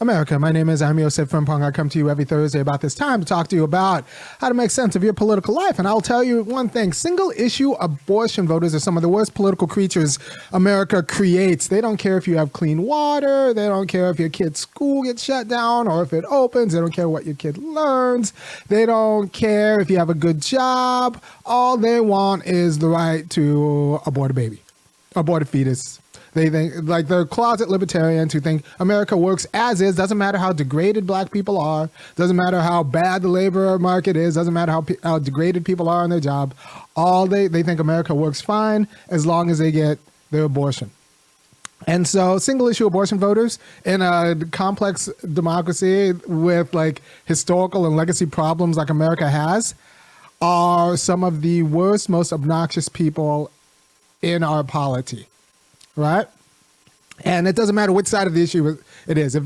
America, my name is Osei-Frimpong. I come to you every Thursday about this time to talk to you about how to make sense of your political life. And I'll tell you one thing, single-issue abortion voters are some of the worst political creatures America creates. They don't care if you have clean water. They don't care if your kid's school gets shut down or if it opens. They don't care what your kid learns. They don't care if you have a good job. All they want is the right to abort a baby, abort a fetus. They think, like, they're closet libertarians who think America works as is, doesn't matter how degraded black people are, doesn't matter how bad the labor market is, doesn't matter how degraded people are on their job. They think America works fine as long as they get their abortion. And so single-issue abortion voters in a complex democracy with, like, historical and legacy problems like America has are some of the worst, most obnoxious people in our polity. Right? And it doesn't matter which side of the issue it is. If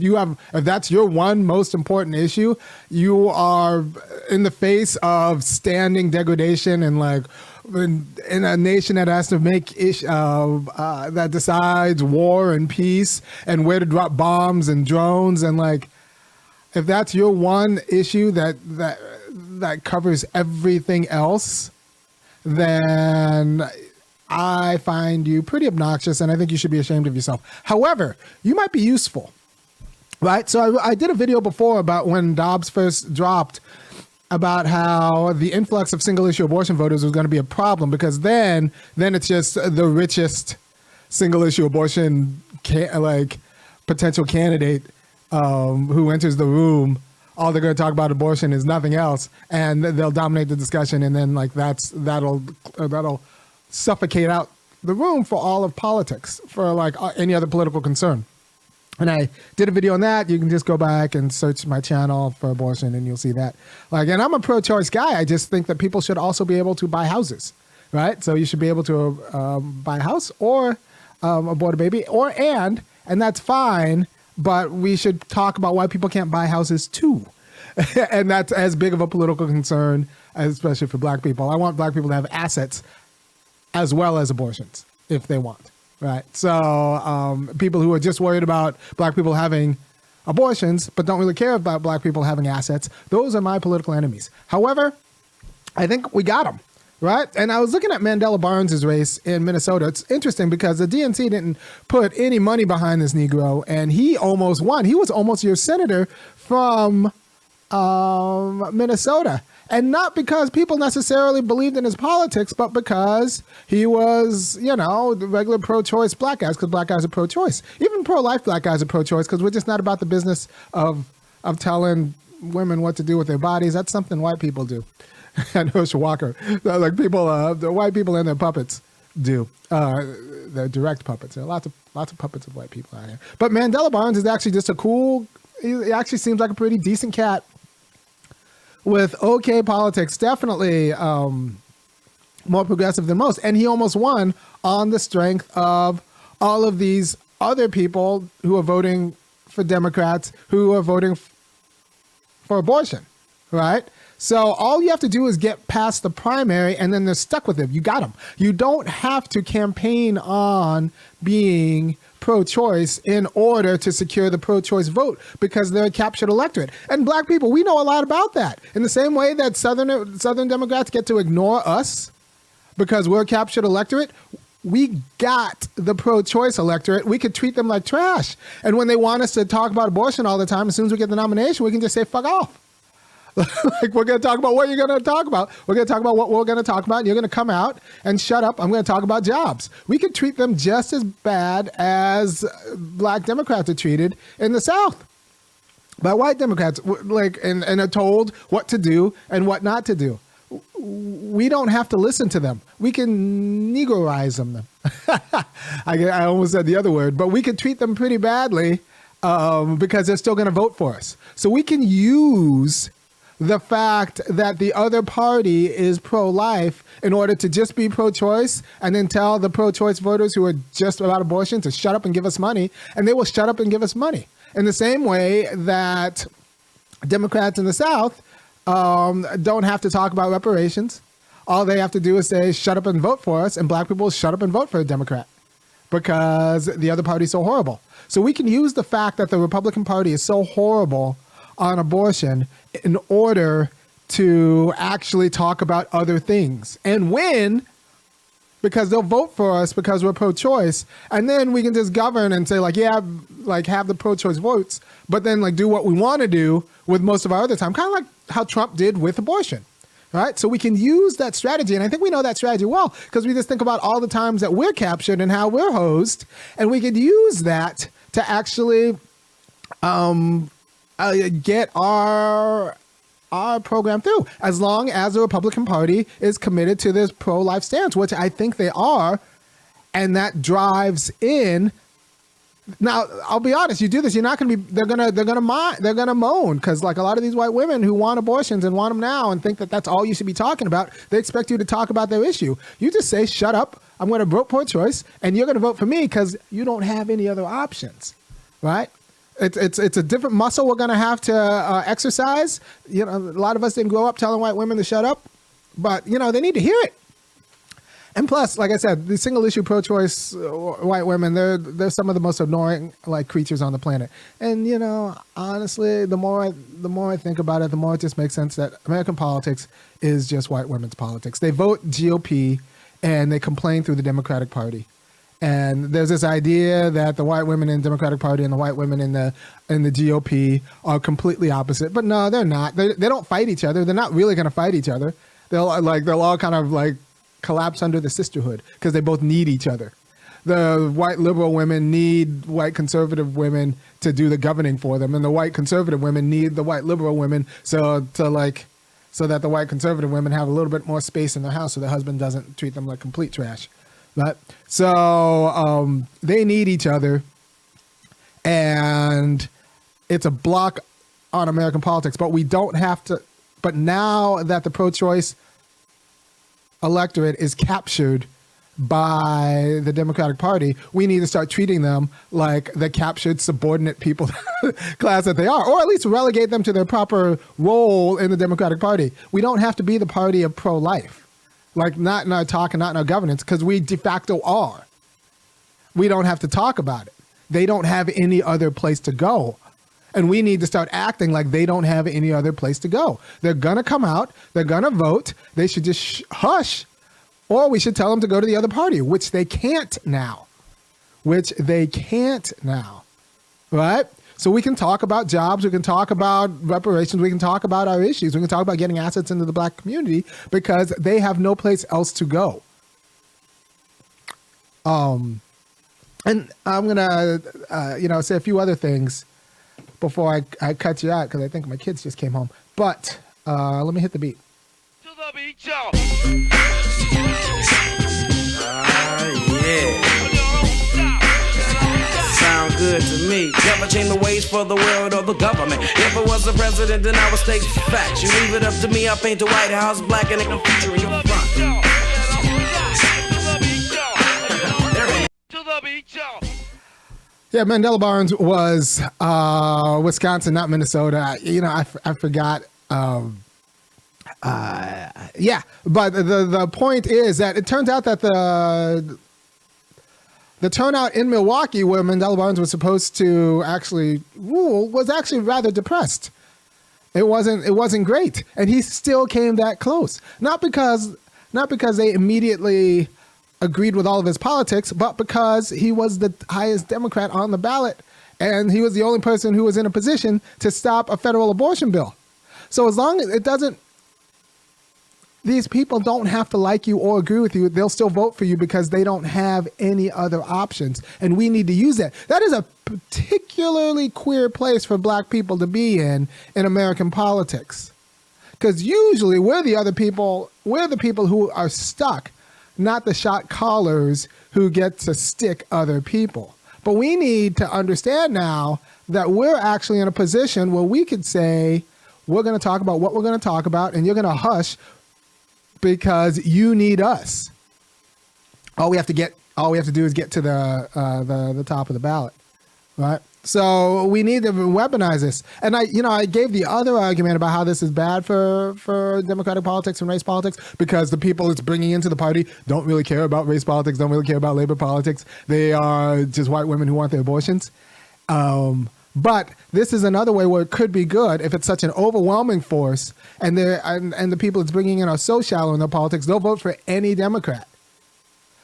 that's your one most important issue, you are in the face of standing degradation and, like, in a nation that has to make that decides war and peace and where to drop bombs and drones, and, like, if that's your one issue that covers everything else, then I find you pretty obnoxious, and I think you should be ashamed of yourself. However, you might be useful, right? So I did a video before about when Dobbs first dropped about how the influx of single-issue abortion voters was going to be a problem, because then it's just the richest single-issue abortion potential candidate who enters the room. All they're going to talk about abortion is nothing else, and they'll dominate the discussion, and then, like, that'll suffocate out the room for all of politics, for, like, any other political concern. And I did a video on that. You can just go back and search my channel for abortion and you'll see that. Like, and I'm a pro-choice guy. I just think that people should also be able to buy houses, right? So you should be able to buy a house or abort a baby, and that's fine, but we should talk about why people can't buy houses too. And that's as big of a political concern, especially for black people. I want black people to have assets as well as abortions, if they want, right? So people who are just worried about black people having abortions, but don't really care about black people having assets, those are my political enemies. However, I think we got them, right? And I was looking at Mandela Barnes' race in Minnesota. It's interesting because the DNC didn't put any money behind this Negro, and he almost won. He was almost your senator from Minnesota. And not because people necessarily believed in his politics, but because he was, the regular pro-choice black guys, because black guys are pro-choice. Even pro-life black guys are pro-choice, because we're just not about the business of telling women what to do with their bodies. That's something white people do. And Herschel Walker, like, the white people and their puppets do. They're direct puppets. There are lots of puppets of white people out here. But Mandela Barnes is actually just he actually seems like a pretty decent cat with okay politics, definitely more progressive than most. And he almost won on the strength of all of these other people who are voting for Democrats, who are voting for abortion, right? So all you have to do is get past the primary, and then they're stuck with it. You got them. You don't have to campaign on being pro-choice in order to secure the pro-choice vote, because they're a captured electorate. And black people, we know a lot about that. In the same way that Southern Democrats get to ignore us because we're a captured electorate, we got the pro-choice electorate. We could treat them like trash. And when they want us to talk about abortion all the time, as soon as we get the nomination, we can just say, fuck off. Like, we're going to talk about what you're going to talk about. We're going to talk about what we're going to talk about. And you're going to come out and shut up. I'm going to talk about jobs. We could treat them just as bad as black Democrats are treated in the South by white Democrats, and are told what to do and what not to do. We don't have to listen to them. We can Negroize them. I almost said the other word, but we can treat them pretty badly because they're still going to vote for us. So we can use the fact that the other party is pro-life in order to just be pro-choice, and then tell the pro-choice voters who are just about abortion to shut up and give us money, and they will shut up and give us money. In the same way that Democrats in the South don't have to talk about reparations. All they have to do is say, shut up and vote for us, and black people will shut up and vote for a Democrat. because the other party is so horrible. So we can use the fact that the Republican Party is so horrible on abortion in order to actually talk about other things and win, because they'll vote for us because we're pro-choice, and then we can just govern and say like, yeah, like have the pro-choice votes, but then like do what we want to do with most of our other time, kind of like how Trump did with abortion, right? So we can use that strategy, and I think we know that strategy well because we just think about all the times that we're captured and how we're hosed, and we could use that to actually get our program through, as long as the Republican Party is committed to this pro-life stance, which I think they are, and that drives in. Now, I'll be honest, you do this, you're not going to be, they're going to moan, because like a lot of these white women who want abortions and want them now and think that that's all you should be talking about, they expect you to talk about their issue. You just say, shut up, I'm going to vote pro-choice, and you're going to vote for me because you don't have any other options, right? It's a different muscle we're going to have to exercise. You know, a lot of us didn't grow up telling white women to shut up, but, you know, they need to hear it. And plus, like I said, the single issue pro-choice white women, they're some of the most annoying like creatures on the planet. And, you know, honestly, the more I think about it, the more it just makes sense that American politics is just white women's politics. They vote GOP and they complain through the Democratic Party. And there's this idea that the white women in the Democratic Party and the white women in the GOP are completely opposite, but no, they're not. They don't fight each other. They're not really going to fight each other. They'll all kind of like collapse under the sisterhood because they both need each other. The white liberal women need white conservative women to do the governing for them, and the white conservative women need the white liberal women so that the white conservative women have a little bit more space in their house so their husband doesn't treat them like complete trash. Right? So they need each other, and it's a block on American politics, but we don't have to. But now that the pro-choice electorate is captured by the Democratic Party, we need to start treating them like the captured subordinate people class that they are, or at least relegate them to their proper role in the Democratic Party. We don't have to be the party of pro-life. Like not in our talk and not in our governance, because we de facto are. We don't have to talk about it. They don't have any other place to go. And we need to start acting like they don't have any other place to go. They're going to come out. They're going to vote. They should just hush, or we should tell them to go to the other party, which they can't now. Right? So we can talk about jobs, we can talk about reparations, we can talk about our issues, we can talk about getting assets into the black community because they have no place else to go. And I'm gonna, say a few other things before I cut you out because I think my kids just came home. But let me hit the beat. To the beat, y'all. Yeah. Sound good to me. Never change the ways for the world or the government. If I was the president, then I would state facts. You leave it up to me, I paint the White House black and it can feature in your front. Yeah, Mandela Barnes was Wisconsin, not Minnesota. You know, I forgot. Yeah, but the point is that it turns out that the turnout in Milwaukee, where Mandela Barnes was supposed to actually rule, was actually rather depressed. It wasn't great, and he still came that close. Not because they immediately agreed with all of his politics, but because he was the highest Democrat on the ballot, and he was the only person who was in a position to stop a federal abortion bill. So as long as it doesn't, these people don't have to like you or agree with you. They'll still vote for you because they don't have any other options. And we need to use that. That is a particularly queer place for black people to be in American politics. Because usually we're the people who are stuck, not the shot callers who get to stick other people. But we need to understand now that we're actually in a position where we could say, we're going to talk about what we're going to talk about, and you're going to hush because you need us. All we have to do is get to the top of the ballot, right? So we need to weaponize this. And I gave the other argument about how this is bad for democratic politics and race politics, because the people it's bringing into the party don't really care about race politics, don't really care about labor politics. They are just white women who want their abortions. But this is another way where it could be good if it's such an overwhelming force, and the people it's bringing in are so shallow in their politics, they'll vote for any Democrat.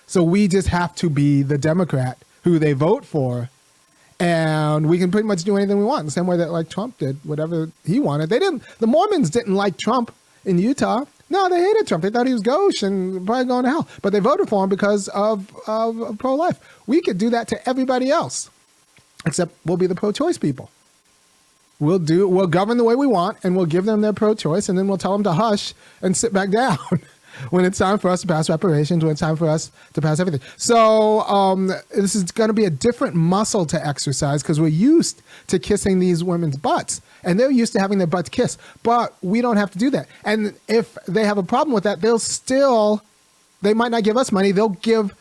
So we just have to be the Democrat who they vote for. And we can pretty much do anything we want, the same way that like Trump did whatever he wanted. The Mormons didn't like Trump in Utah. No, they hated Trump. They thought he was gauche and probably going to hell. But they voted for him because of pro-life. We could do that to everybody else, except we'll be the pro-choice people. We'll govern the way we want, and we'll give them their pro-choice, and then we'll tell them to hush and sit back down when it's time for us to pass reparations, when it's time for us to pass everything. So this is going to be a different muscle to exercise, because we're used to kissing these women's butts, and they're used to having their butts kissed. But we don't have to do that. And if they have a problem with that, they might not give us money. They'll give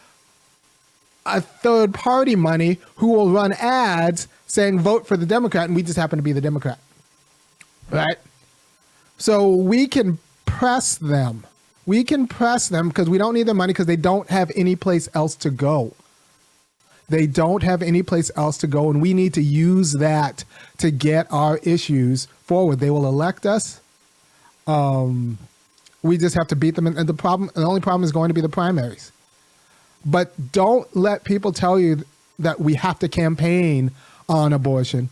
a third party money who will run ads saying vote for the Democrat, and we just happen to be the Democrat. Right? So we can press them. We can press them because we don't need their money, because they don't have any place else to go. They don't have any place else to go, and we need to use that to get our issues forward. They will elect us. We just have to beat them. And the only problem is going to be the primaries. But don't let people tell you that we have to campaign on abortion.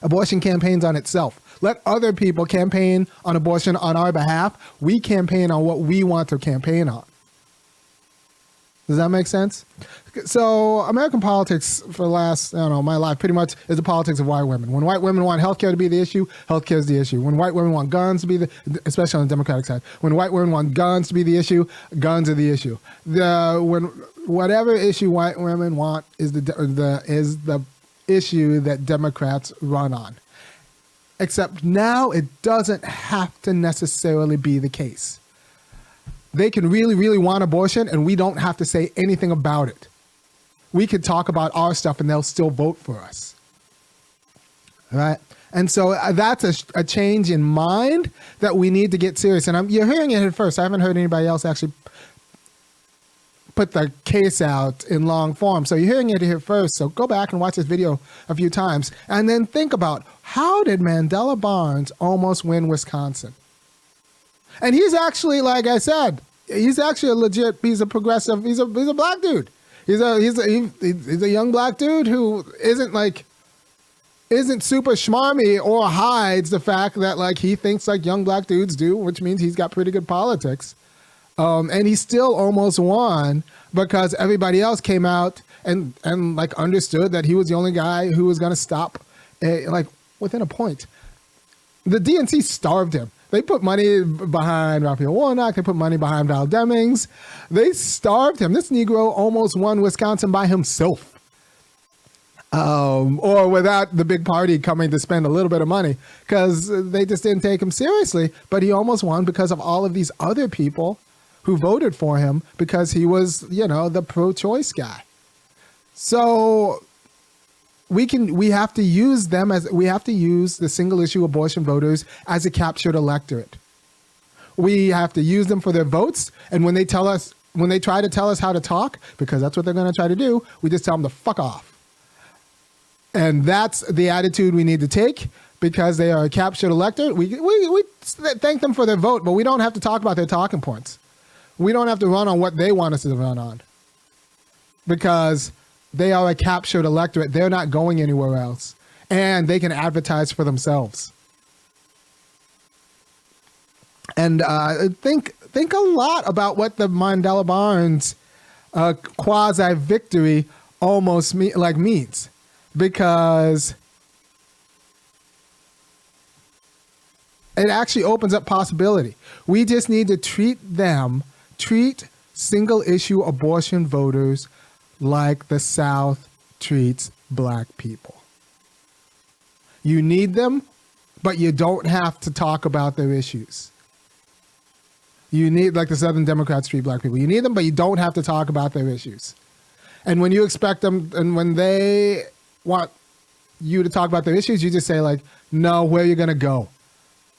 Abortion campaigns on itself. Let other people campaign on abortion on our behalf. We campaign on what we want to campaign on. Does that make sense? So American politics for the last, my life pretty much is the politics of white women. When white women want healthcare to be the issue, healthcare is the issue. When white women want guns to be especially on the Democratic side, when white women want guns to be the issue, guns are the issue. Whatever issue white women want is the issue that Democrats run on. Except now it doesn't have to necessarily be the case. They can really, really want abortion, and we don't have to say anything about it. We could talk about our stuff and they'll still vote for us. Right? And so that's a change in mind that we need to get serious. And you're hearing it here first. I haven't heard anybody else actually put the case out in long form. So you're hearing it here first. So go back and watch this video a few times and then think about, how did Mandela Barnes almost win Wisconsin? And he's actually, like I said, he's actually he's a progressive, he's a black dude. He's a young black dude who isn't super schmarmy or hides the fact that like he thinks like young black dudes do, which means he's got pretty good politics. And he still almost won because everybody else came out and like understood that he was the only guy who was going to stop within a point. The DNC starved him. They put money behind Raphael Warnock. They put money behind Val Demings. They starved him. This Negro almost won Wisconsin by himself. Or without the big party coming to spend a little bit of money, because they just didn't take him seriously. But he almost won because of all of these other people who voted for him because he was, the pro-choice guy. So we have to use the single issue abortion voters as a captured electorate. We have to use them for their votes. And when they try to tell us how to talk, because that's what they're going to try to do, we just tell them to fuck off. And that's the attitude we need to take, because they are a captured electorate. We thank them for their vote, but we don't have to talk about their talking points. We don't have to run on what they want us to run on, because they are a captured electorate. They're not going anywhere else, and they can advertise for themselves. And think a lot about what the Mandela Barnes quasi-victory almost means, because it actually opens up possibility. We just need to treat single-issue abortion voters like the South treats black people. You need them, but you don't have to talk about their issues. You need, like the Southern Democrats treat black people. You need them, but you don't have to talk about their issues. And when you expect them, and when they want you to talk about their issues, you just say like, no, where are you going to go?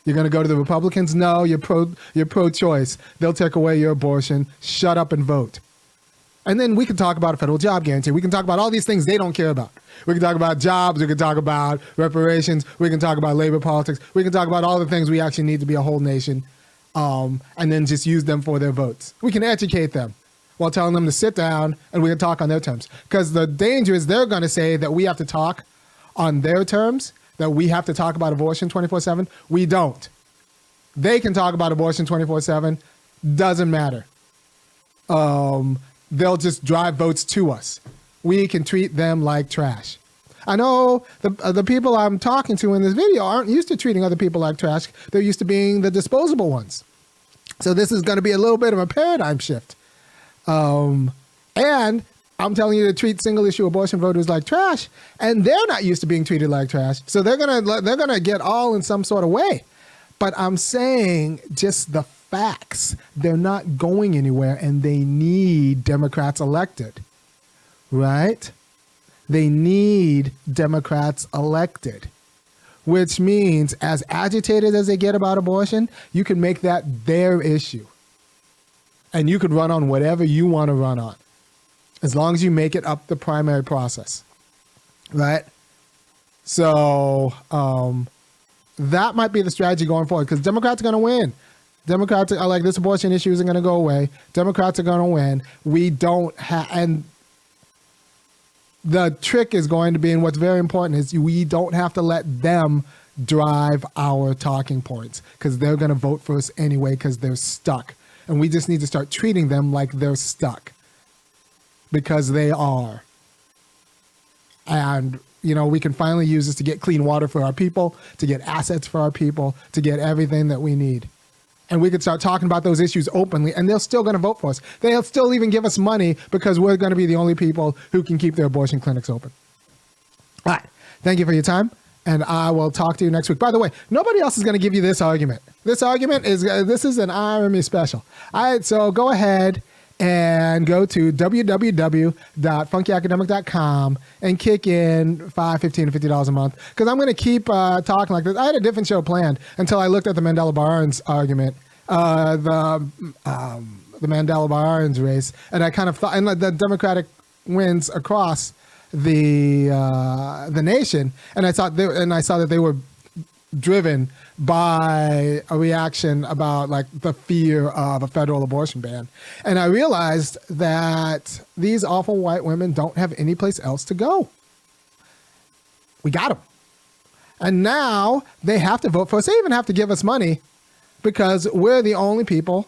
You're going to go to the Republicans? No, you're pro-choice. They'll take away your abortion. Shut up and vote. And then we can talk about a federal job guarantee. We can talk about all these things they don't care about. We can talk about jobs. We can talk about reparations. We can talk about labor politics. We can talk about all the things we actually need to be a whole nation, and then just use them for their votes. We can educate them while telling them to sit down, and we can talk on their terms. Because the danger is they're going to say that we have to talk on their terms, that we have to talk about abortion 24/7. We don't. They can talk about abortion 24/7. Doesn't matter. They'll just drive votes to us. We can treat them like trash. I know the people I'm talking to in this video aren't used to treating other people like trash. They're used to being the disposable ones. So this is going to be a little bit of a paradigm shift. And I'm telling you to treat single issue abortion voters like trash, and they're not used to being treated like trash. So they're gonna get all in some sort of way. But I'm saying just the facts. They're not going anywhere, and they need Democrats elected, right? They need Democrats elected, which means as agitated as they get about abortion, you can make that their issue. And you could run on whatever you want to run on, as long as you make it up the primary process, right? So that might be the strategy going forward, because Democrats are going to win. Democrats are like, this abortion issue isn't going to go away. Democrats are going to win. We don't have, and the trick is going to be, and what's very important is we don't have to let them drive our talking points, because they're going to vote for us anyway because they're stuck. And we just need to start treating them like they're stuck, because they are. And, you know, we can finally use this to get clean water for our people, to get assets for our people, to get everything that we need. And we could start talking about those issues openly, and they're still going to vote for us. They'll still even give us money because we're going to be the only people who can keep their abortion clinics open. All right. Thank you for your time, and I will talk to you next week. By the way, nobody else is going to give you this argument. This argument is, this is an Army special. All right, so go ahead and go to www.funkyacademic.com and kick in $5, $15, $50 a month, because I'm going to keep talking like this. I had a different show planned until I looked at the Mandela Barnes argument, the Mandela Barnes race, and I kind of thought, and the Democratic wins across the nation, and I saw that they were driven by a reaction about like the fear of a federal abortion ban. And I realized that these awful white women don't have any place else to go. We got them. And now they have to vote for us. They even have to give us money, because we're the only people,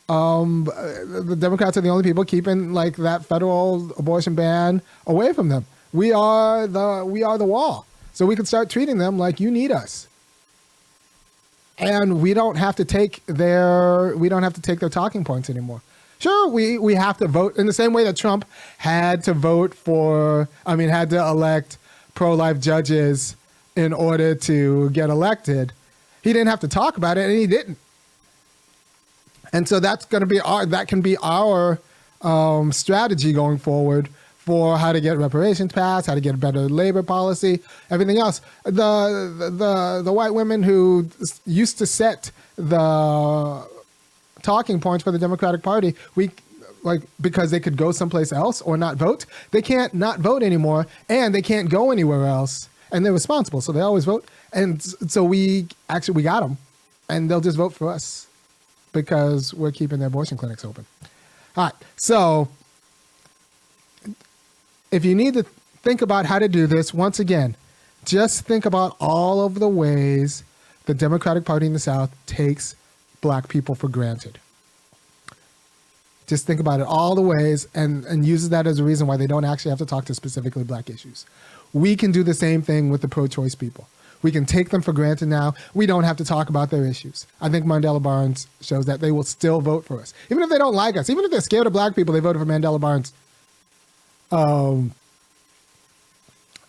the Democrats are the only people keeping like that federal abortion ban away from them. We are the wall. So we can start treating them like you need us. And we don't have to take their talking points anymore. Sure, we have to vote in the same way that Trump had to had to elect pro-life judges in order to get elected. He didn't have to talk about it, and he didn't. And so that can be our strategy going forward for how to get reparations passed, how to get a better labor policy, everything else. The white women who used to set the talking points for the Democratic Party, because they could go someplace else or not vote, they can't not vote anymore, and they can't go anywhere else, and they're responsible, so they always vote. And so we got them, and they'll just vote for us because we're keeping their abortion clinics open. All right, so if you need to think about how to do this, once again, just think about all of the ways the Democratic Party in the South takes black people for granted. Just think about it, all the ways, and uses that as a reason why they don't actually have to talk to specifically black issues. We can do the same thing with the pro-choice people. We can take them for granted now. We don't have to talk about their issues. I think Mandela Barnes shows that they will still vote for us. Even if they don't like us, even if they're scared of black people, they voted for Mandela Barnes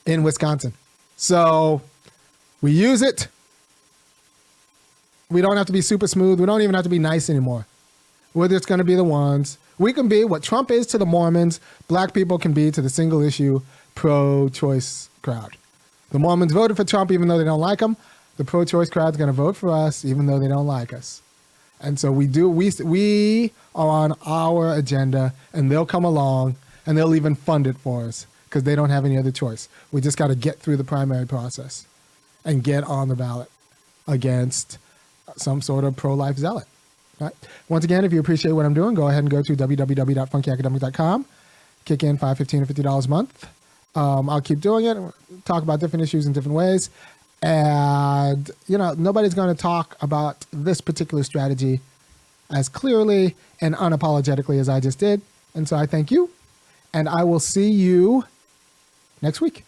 in Wisconsin. So we use it. We don't have to be super smooth. We don't even have to be nice anymore. We're just going to be the ones. We can be what Trump is to the Mormons, black people can be to the single issue pro-choice crowd. The Mormons voted for Trump even though they don't like him. The pro-choice crowd's going to vote for us even though they don't like us. And so we are on our agenda, and they'll come along, and they'll even fund it for us because they don't have any other choice. We just got to get through the primary process and get on the ballot against some sort of pro-life zealot. Right? Once again, if you appreciate what I'm doing, go ahead and go to www.funkyacademic.com. Kick in $5, $15, or $50 a month. I'll keep doing it, talk about different issues in different ways. And, nobody's going to talk about this particular strategy as clearly and unapologetically as I just did. And so I thank you, and I will see you next week.